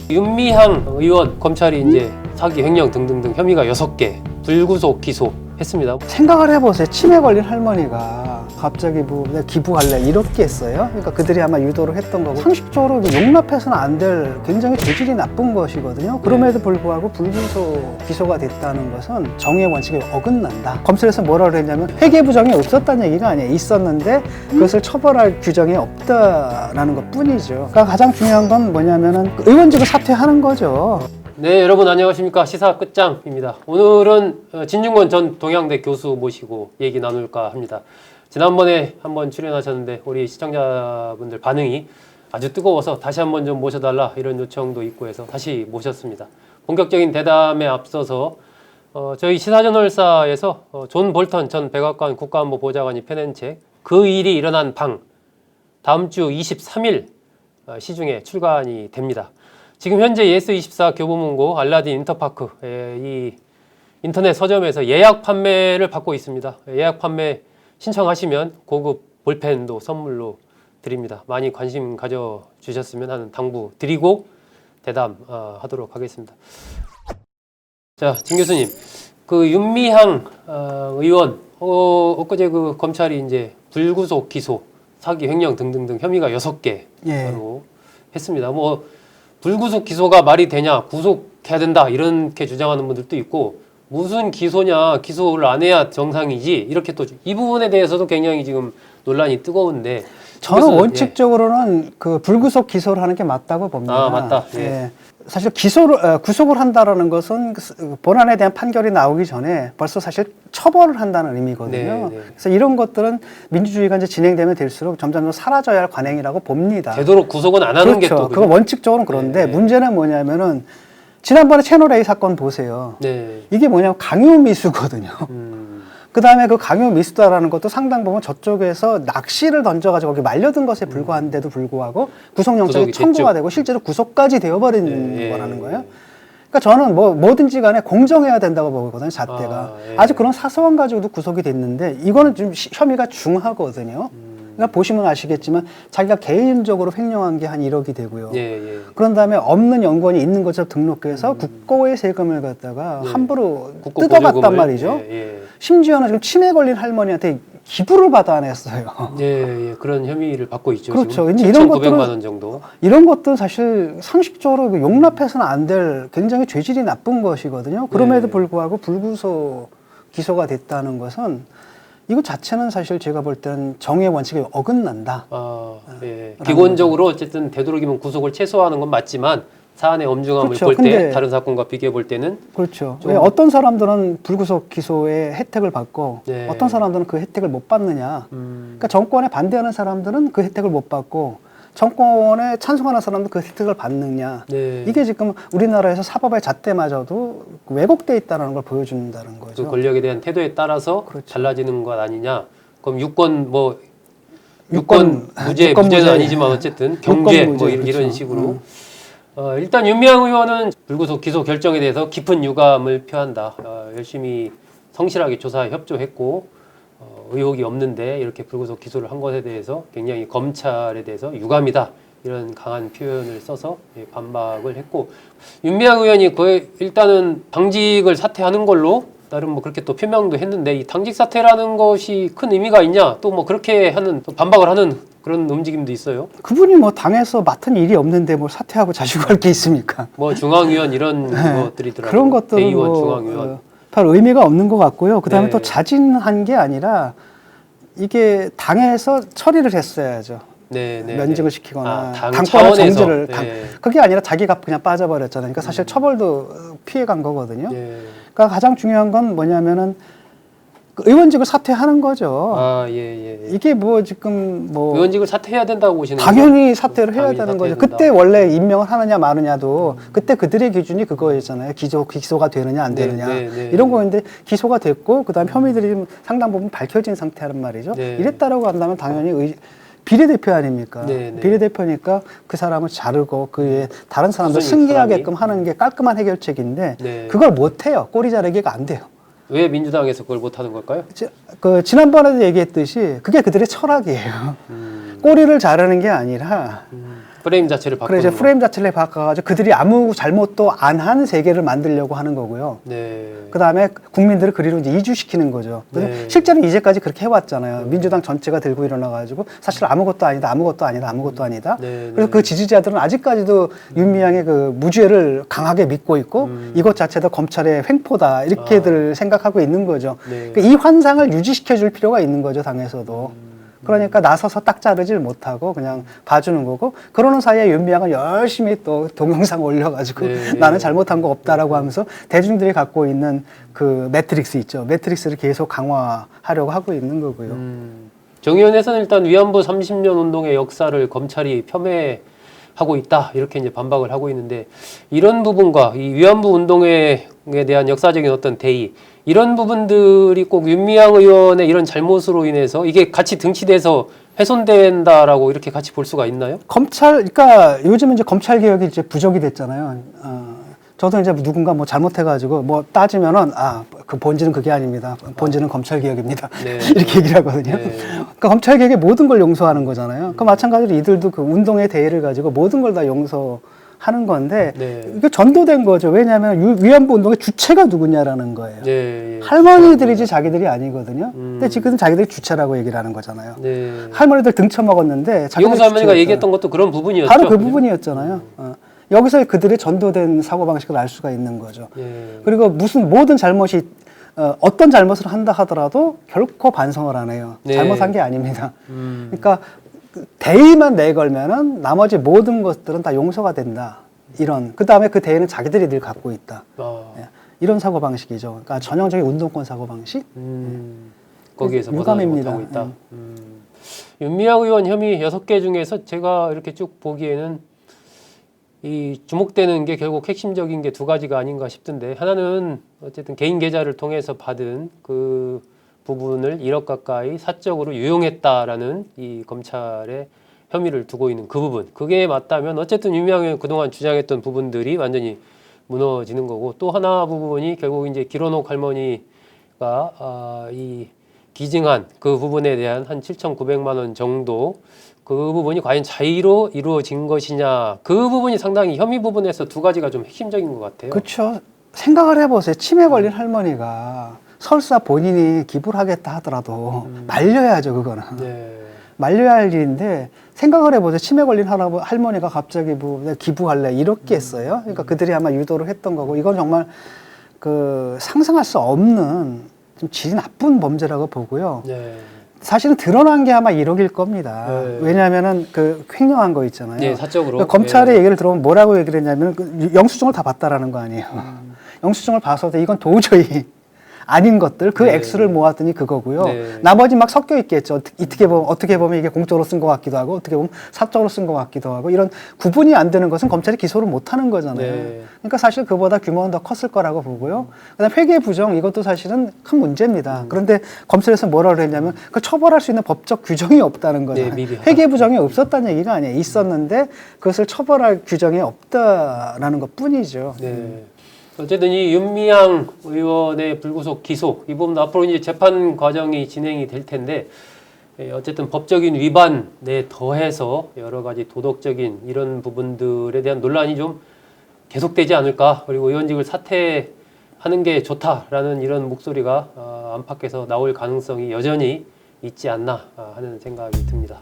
윤미향 의원 검찰이 이제 사기, 횡령 등등등 혐의가 6개 불구속 기소했습니다. 생각을 해보세요. 치매 걸린 할머니가 갑자기 뭐 내가 기부할래 이렇게 했어요. 그러니까 그들이 아마 유도를 했던 거고, 상식적으로 용납해서는 안 될 굉장히 죄질이 나쁜 것이거든요. 그럼에도 불구하고 불구속 기소가 됐다는 것은 정의의 원칙에 어긋난다. 검찰에서 뭐라 그랬냐면 회계 부정이 없었다는 얘기가 아니에요. 있었는데 그것을 처벌할 규정이 없다라는 것 뿐이죠. 그러니까 가장 중요한 건 뭐냐면은 의원직을 사퇴하는 거죠. 네, 여러분 안녕하십니까. 시사 끝장입니다. 오늘은 진중권 전 동양대 교수 모시고 얘기 나눌까 합니다. 지난번에 한번 출연하셨는데 우리 시청자분들 반응이 아주 뜨거워서 다시 한번 좀 모셔달라 이런 요청도 있고 해서 다시 모셨습니다. 본격적인 대담에 앞서서 저희 시사저널사에서 존 볼턴 전 백악관 국가안보보좌관이 펴낸 책 그 일이 일어난 방, 다음 주 23일 시중에 출간이 됩니다. 지금 현재 예스24 교보문고 알라딘 인터파크 이 인터넷 서점에서 예약 판매를 받고 있습니다. 예약 판매 신청하시면 고급 볼펜도 선물로 드립니다. 많이 관심 가져주셨으면 하는 당부 드리고 대담하도록 하겠습니다. 자, 진 교수님, 그 윤미향 의원 엊그제 그 검찰이 이제 불구속 기소, 사기, 횡령 등등등 혐의가 6개로 했습니다. 뭐 불구속 기소가 말이 되냐, 구속해야 된다 이렇게 주장하는 분들도 있고, 무슨 기소냐, 기소를 안 해야 정상이지 이렇게 또 이 부분에 대해서도 굉장히 지금 논란이 뜨거운데, 저는 원칙적으로는 그 불구속 기소를 하는 게 맞다고 봅니다. 아, 맞다. 예. 사실 구속을 한다라는 것은 본안에 대한 판결이 나오기 전에 벌써 사실 처벌을 한다는 의미거든요. 그래서 이런 것들은 민주주의가 이제 진행되면 될수록 점점 사라져야 할 관행이라고 봅니다. 되도록 구속은 안 하는 게 또 그렇죠. 그거 원칙적으로는 그런데 문제는 뭐냐면은 지난번에 채널A 사건 보세요. 이게 뭐냐면 강요미수거든요. 그 다음에 그 강요미수다라는 것도 상당 부분 저쪽에서 낚시를 던져가지고 거기 말려든 것에 불과한데도 불구하고 구속영장이 청구가 되고 실제로 구속까지 되어버린 거라는 거예요. 그러니까 저는 뭐든지 간에 공정해야 된다고 보거든요, 잣대가. 아주 그런 사소한 가지고도 구속이 됐는데 이거는 좀 혐의가 중하거든요. 그러니까 보시면 아시겠지만 자기가 개인적으로 횡령한 게 한 1억이 되고요. 그런 다음에 없는 연구원이 있는 것처럼 등록해서 국고의 세금을 갖다가 함부로 뜯어갔단 말이죠. 심지어는 지금 치매 걸린 할머니한테 기부를 받아냈어요. 그런 혐의를 받고 있죠. 그렇죠. 지금 7,900만 원 정도. 이런 것들은 사실 상식적으로 용납해서는 안 될 굉장히 죄질이 나쁜 것이거든요. 그럼에도 불구하고 불구속 기소가 됐다는 것은 이거 자체는 사실 제가 볼 때는 정의의 원칙에 어긋난다. 기본적으로 어쨌든 되도록이면 구속을 최소화하는 건 맞지만 사안의 엄중함을 볼 때 다른 사건과 비교해 볼 때는 그렇죠. 왜 어떤 사람들은 불구속 기소의 혜택을 받고 어떤 사람들은 그 혜택을 못 받느냐. 그러니까 정권에 반대하는 사람들은 그 혜택을 못 받고 정권에 찬성하는 사람도 그 혜택을 받느냐. 이게 지금 우리나라에서 사법의 잣대마저도 왜곡돼 있다는 걸 보여준다는 거죠. 그 권력에 대한 태도에 따라서 달라지는 것 아니냐. 그럼 유권 무죄는 아니지만 어쨌든 경제 뭐 이런 식으로. 일단 윤미향 의원은 불구속 기소 결정에 대해서 깊은 유감을 표한다. 열심히 성실하게 조사에 협조했고 의혹이 없는데 이렇게 불구속 기소를 한 것에 대해서 굉장히 검찰에 대해서 유감이다 이런 강한 표현을 써서 반박을 했고, 윤미향 의원이 일단은 당직을 사퇴하는 걸로 나름 뭐 그렇게 또 표명도 했는데, 이 당직 사퇴라는 것이 큰 의미가 있냐, 또 뭐 그렇게 하는 또 반박을 하는 그런 움직임도 있어요. 그분이 뭐 당에서 맡은 일이 없는데 뭘 사퇴하고 자시고 할 게 있습니까? 뭐 중앙위원 이런 것들이더라고요. 그런 것들은 대의원, 중앙위원. 별 의미가 없는 것 같고요. 그 다음에 또 자진한 게 아니라 이게 당에서 처리를 했어야죠. 면직을 시키거나 당권의 정지를 그게 아니라 자기가 그냥 빠져버렸잖아요. 그러니까 사실 처벌도 피해간 거거든요. 그러니까 가장 중요한 건 뭐냐면은 의원직을 사퇴하는 거죠. 이게 뭐 지금 의원직을 사퇴해야 된다고 보시는 당연히 사퇴를 해야 되는 거죠. 그때 원래 임명을 하느냐 마느냐도 그때 그들의 기준이 그거였잖아요. 기소가 되느냐 안 되느냐 이런 거였는데 기소가 됐고 그다음 혐의들이 상당 부분 밝혀진 상태란 말이죠. 이랬다라고 한다면 당연히 비례대표 아닙니까? 비례대표니까 그 사람을 자르고 그에 다른 사람들 승계하게끔 하는 게 깔끔한 해결책인데 그걸 못 해요. 꼬리 자르기가 안 돼요. 왜 민주당에서 그걸 못하는 걸까요? 지난번에도 얘기했듯이 그게 그들의 철학이에요. 꼬리를 자르는 게 아니라 프레임 자체를 바꾸는 그래 이제 프레임 자체를 바꿔가지고 그들이 아무 잘못도 안 한 세계를 만들려고 하는 거고요. 네. 그 다음에 국민들을 그리로 이제 이주시키는 거죠. 네. 실제로 이제까지 그렇게 해왔잖아요. 민주당 전체가 들고 일어나가지고 사실 아무것도 아니다, 아무것도 아니다, 아무것도 아니다. 네, 그래서 그 지지자들은 아직까지도 윤미향의 그 무죄를 강하게 믿고 있고 이것 자체도 검찰의 횡포다 이렇게들 생각하고 있는 거죠. 네. 그러니까 이 환상을 유지시켜줄 필요가 있는 거죠, 당에서도. 그러니까 나서서 딱 자르질 못하고 그냥 봐주는 거고 그러는 사이에 윤미향은 열심히 또 동영상 올려가지고 네. 나는 잘못한 거 없다라고 하면서 대중들이 갖고 있는 그 매트릭스 있죠. 매트릭스를 계속 강화하려고 하고 있는 거고요. 정 의원에서는 일단 위안부 30년 운동의 역사를 검찰이 폄훼하고 있다 이렇게 이제 반박을 하고 있는데 이런 부분과 이 위안부 운동에 대한 역사적인 어떤 대의 이런 부분들이 꼭 윤미향 의원의 이런 잘못으로 인해서 이게 같이 등치돼서 훼손된다라고 이렇게 같이 볼 수가 있나요? 그러니까 요즘 이제 검찰 개혁이 이제 부족이 됐잖아요. 저도 이제 누군가 뭐 잘못해가지고 뭐 따지면은 그 본질은 그게 아닙니다. 본질은 검찰 개혁입니다. 네. 이렇게 얘기를 하거든요. 네. 그러니까 검찰 개혁의 모든 걸 용서하는 거잖아요. 그 마찬가지로 이들도 그 운동의 대의를 가지고 모든 걸 다 용서하는 건데 네. 이게 전도된 거죠. 왜냐하면 위안부 운동의 주체가 누구냐라는 거예요. 네. 할머니들이지 자기들이 아니거든요. 근데 지금 자기들이 주체라고 얘기를 하는 거잖아요. 네. 할머니들 등쳐먹었는데 이용수 할머니가 얘기했던 것도 그런 부분이었죠. 바로 그 부분이었잖아요. 여기서 그들의 전도된 사고방식을 알 수가 있는 거죠. 예. 그리고 모든 잘못이 어떤 잘못을 한다 하더라도 결코 반성을 안 해요. 네. 잘못한 게 아닙니다. 그러니까 대의만 내걸면은 나머지 모든 것들은 다 용서가 된다. 그 다음에 그 대의는 자기들이 늘 갖고 있다. 예. 이런 사고방식이죠. 그러니까 전형적인 운동권 사고방식. 거기에서 유감입니다. 벗어나지 못하고 있다. 윤미향 의원 혐의 6개 중에서 제가 이렇게 쭉 보기에는 이 주목되는 게 결국 핵심적인 게 2가지가 아닌가 싶던데 하나는 어쨌든 개인 계좌를 통해서 받은 그 부분을 1억 가까이 사적으로 유용했다라는 이 검찰의 혐의를 두고 있는 그 부분 그게 맞다면 어쨌든 윤미향 의원 그동안 주장했던 부분들이 완전히 무너지는 거고 또 하나 부분이 결국 이제 길원옥 할머니가 이 기증한 그 부분에 대한 한 7,900만 원 정도 그 부분이 과연 자의로 이루어진 것이냐 그 부분이 상당히 혐의 부분에서 2가지가 좀 핵심적인 것 같아요. 그렇죠. 생각을 해보세요. 치매 걸린 할머니가 설사 본인이 기부를 하겠다 하더라도 말려야죠. 그거는. 네. 말려야 할 일인데 생각을 해보세요. 치매 걸린 할머니가 갑자기 뭐 내가 기부할래 이렇게 했어요. 그러니까 그들이 아마 유도를 했던 거고 이건 정말 그 상상할 수 없는 좀 질이 나쁜 범죄라고 보고요. 네. 사실은 드러난 게 아마 1억일 겁니다. 네. 왜냐하면은 그 횡령한 거 있잖아요. 네, 사적으로. 그러니까 검찰의 얘기를 들어보면 뭐라고 얘기를 했냐면 그 영수증을 다 봤다라는 거 아니에요. 영수증을 봐서도 이건 도저히 아닌 것들 그 네. 액수를 모았더니 그거고요. 네. 나머지 막 섞여 있겠죠. 어떻게 보면 이게 공적으로 쓴 것 같기도 하고 어떻게 보면 사적으로 쓴 것 같기도 하고 이런 구분이 안 되는 것은 검찰이 기소를 못 하는 거잖아요. 네. 그러니까 사실 그보다 규모는 더 컸을 거라고 보고요. 그다음 회계 부정 이것도 사실은 큰 문제입니다. 그런데 검찰에서 뭐라고 했냐면 그 처벌할 수 있는 법적 규정이 없다는 거잖아요. 네, 회계 부정이 없었다는 얘기가 아니에요. 있었는데 그것을 처벌할 규정이 없다라는 것뿐이죠. 네. 어쨌든 이 윤미향 의원의 불구속 기소 이 부분 앞으로 이제 재판 과정이 진행이 될 텐데 어쨌든 법적인 위반에 더해서 여러 가지 도덕적인 이런 부분들에 대한 논란이 좀 계속되지 않을까 그리고 의원직을 사퇴하는 게 좋다라는 이런 목소리가 안팎에서 나올 가능성이 여전히 있지 않나 하는 생각이 듭니다.